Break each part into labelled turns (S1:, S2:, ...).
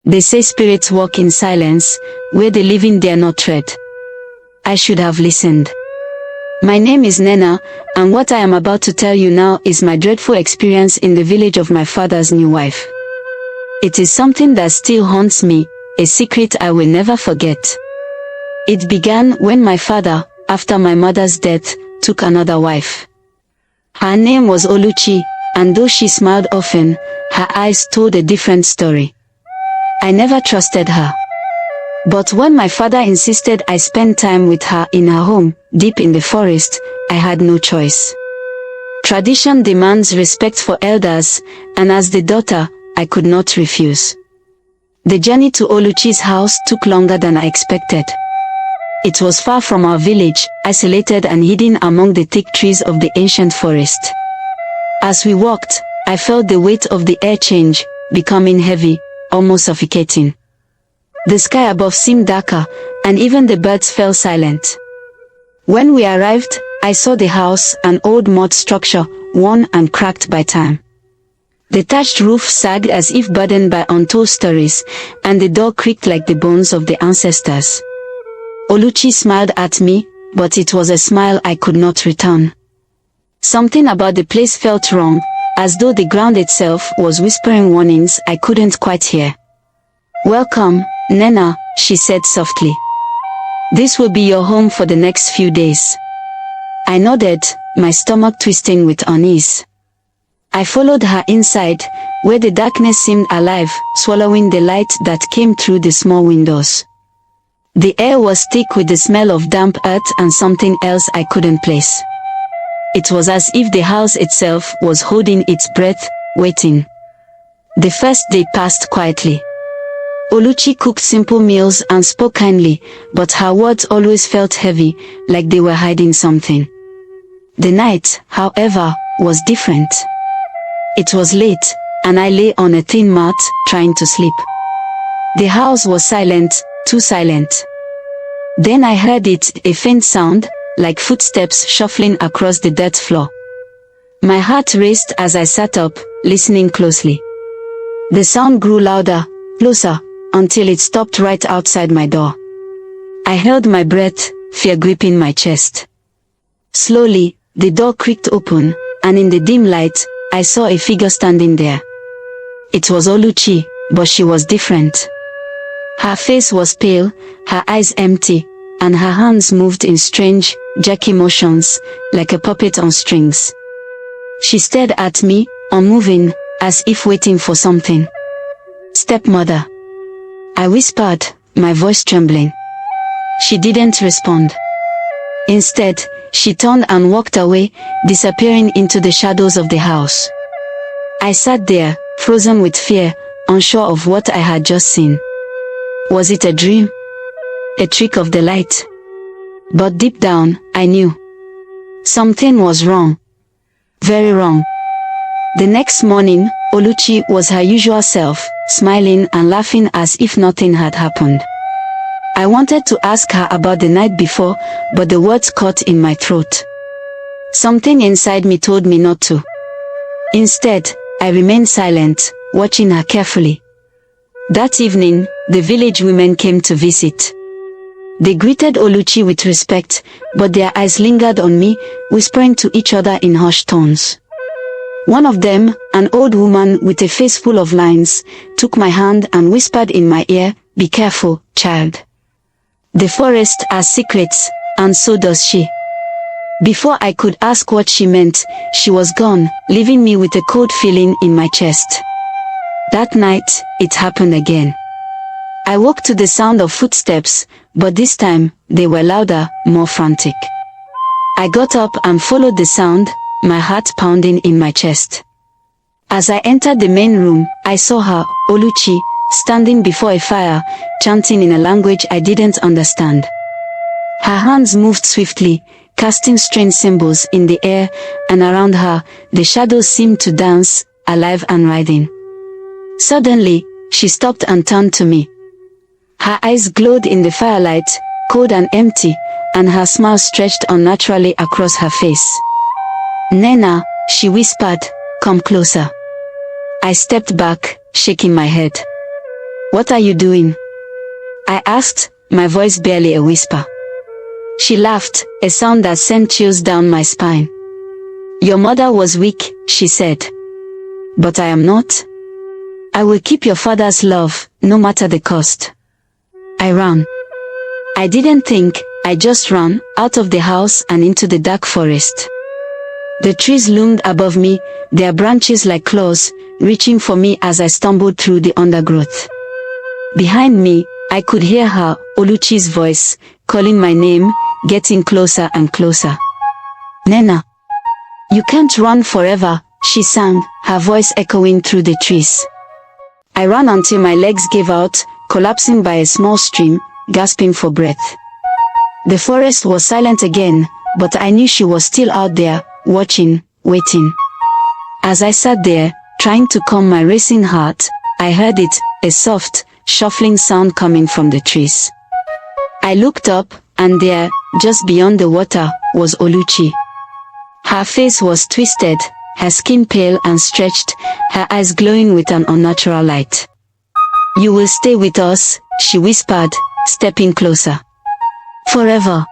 S1: They say spirits walk in silence, where the living dare not tread. I should have listened. My name is Nnenna, and what I am about to tell you now is my dreadful experience in the village of my father's new wife. It is something that still haunts me, a secret I will never forget. It began when my father, after my mother's death, took another wife. Her name was Oluchi, and though she smiled often, her eyes told a different story. I never trusted her. But when my father insisted I spend time with her in her home, deep in the forest, I had no choice. Tradition demands respect for elders, and as the daughter, I could not refuse. The journey to Oluchi's house took longer than I expected. It was far from our village, isolated and hidden among the thick trees of the ancient forest. As we walked, I felt the weight of the air change, becoming heavy, almost suffocating. The sky above seemed darker, and even the birds fell silent. When we arrived, I saw the house, an old mud structure, worn and cracked by time. The thatched roof sagged as if burdened by untold stories, and the door creaked like the bones of the ancestors. Oluchi smiled at me, but it was a smile I could not return. Something about the place felt wrong, as though the ground itself was whispering warnings I couldn't quite hear. "Welcome, Nnenna," she said softly. "This will be your home for the next few days." I nodded, my stomach twisting with unease. I followed her inside, where the darkness seemed alive, swallowing the light that came through the small windows. The air was thick with the smell of damp earth and something else I couldn't place. It was as if the house itself was holding its breath, waiting. The first day passed quietly. Oluchi cooked simple meals and spoke kindly, but her words always felt heavy, like they were hiding something. The night, however, was different. It was late, and I lay on a thin mat, trying to sleep. The house was silent, too silent. Then I heard it, a faint sound, like footsteps shuffling across the dirt floor. My heart raced as I sat up, listening closely. The sound grew louder, closer, until it stopped right outside my door. I held my breath, fear gripping my chest. Slowly, the door creaked open, and in the dim light, I saw a figure standing there. It was Oluchi, but she was different. Her face was pale, her eyes empty, and her hands moved in strange, jerky motions, like a puppet on strings. She stared at me, unmoving, as if waiting for something. "Stepmother," I whispered, my voice trembling. She didn't respond. Instead, she turned and walked away, disappearing into the shadows of the house. I sat there, frozen with fear, unsure of what I had just seen. Was it a dream? A trick of the light? But deep down, I knew. Something was wrong. Very wrong. The next morning, Oluchi was her usual self, smiling and laughing as if nothing had happened. I wanted to ask her about the night before, but the words caught in my throat. Something inside me told me not to. Instead, I remained silent, watching her carefully. That evening, the village women came to visit. They greeted Oluchi with respect, but their eyes lingered on me, whispering to each other in hushed tones. One of them, an old woman with a face full of lines, took my hand and whispered in my ear, "Be careful, child. The forest has secrets, and so does she." Before I could ask what she meant, she was gone, leaving me with a cold feeling in my chest. That night, it happened again. I woke to the sound of footsteps, but this time, they were louder, more frantic. I got up and followed the sound, my heart pounding in my chest. As I entered the main room, I saw her, Oluchi, standing before a fire, chanting in a language I didn't understand. Her hands moved swiftly, casting strange symbols in the air, and around her, the shadows seemed to dance, alive and writhing. Suddenly, she stopped and turned to me. Her eyes glowed in the firelight, cold and empty, and her smile stretched unnaturally across her face. "Nnenna," she whispered, "come closer." I stepped back, shaking my head. "What are you doing?" I asked, my voice barely a whisper. She laughed, a sound that sent chills down my spine. "Your mother was weak," she said. "But I am not. I will keep your father's love, no matter the cost." I ran. I didn't think, I just ran, out of the house and into the dark forest. The trees loomed above me, their branches like claws, reaching for me as I stumbled through the undergrowth. Behind me, I could hear her, Oluchi's voice, calling my name, getting closer and closer. "Nnenna, you can't run forever," she sang, her voice echoing through the trees. I ran until my legs gave out, collapsing by a small stream, gasping for breath. The forest was silent again, but I knew she was still out there, watching, waiting. As I sat there, trying to calm my racing heart, I heard it, a soft, shuffling sound coming from the trees. I looked up, and there, just beyond the water, was Oluchi. Her face was twisted, her skin pale and stretched, her eyes glowing with an unnatural light. "You will stay with us," she whispered, stepping closer. "Forever."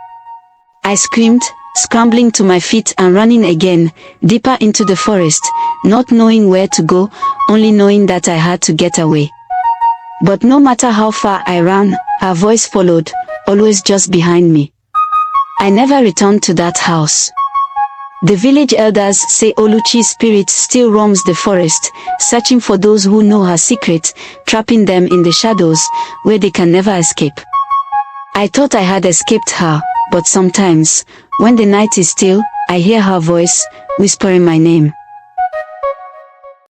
S1: I screamed, scrambling to my feet and running again, deeper into the forest, not knowing where to go, only knowing that I had to get away. But no matter how far I ran, her voice followed, always just behind me. I never returned to that house. The village elders say Oluchi's spirit still roams the forest, searching for those who know her secret, trapping them in the shadows, where they can never escape. I thought I had escaped her, but sometimes, when the night is still, I hear her voice, whispering my name.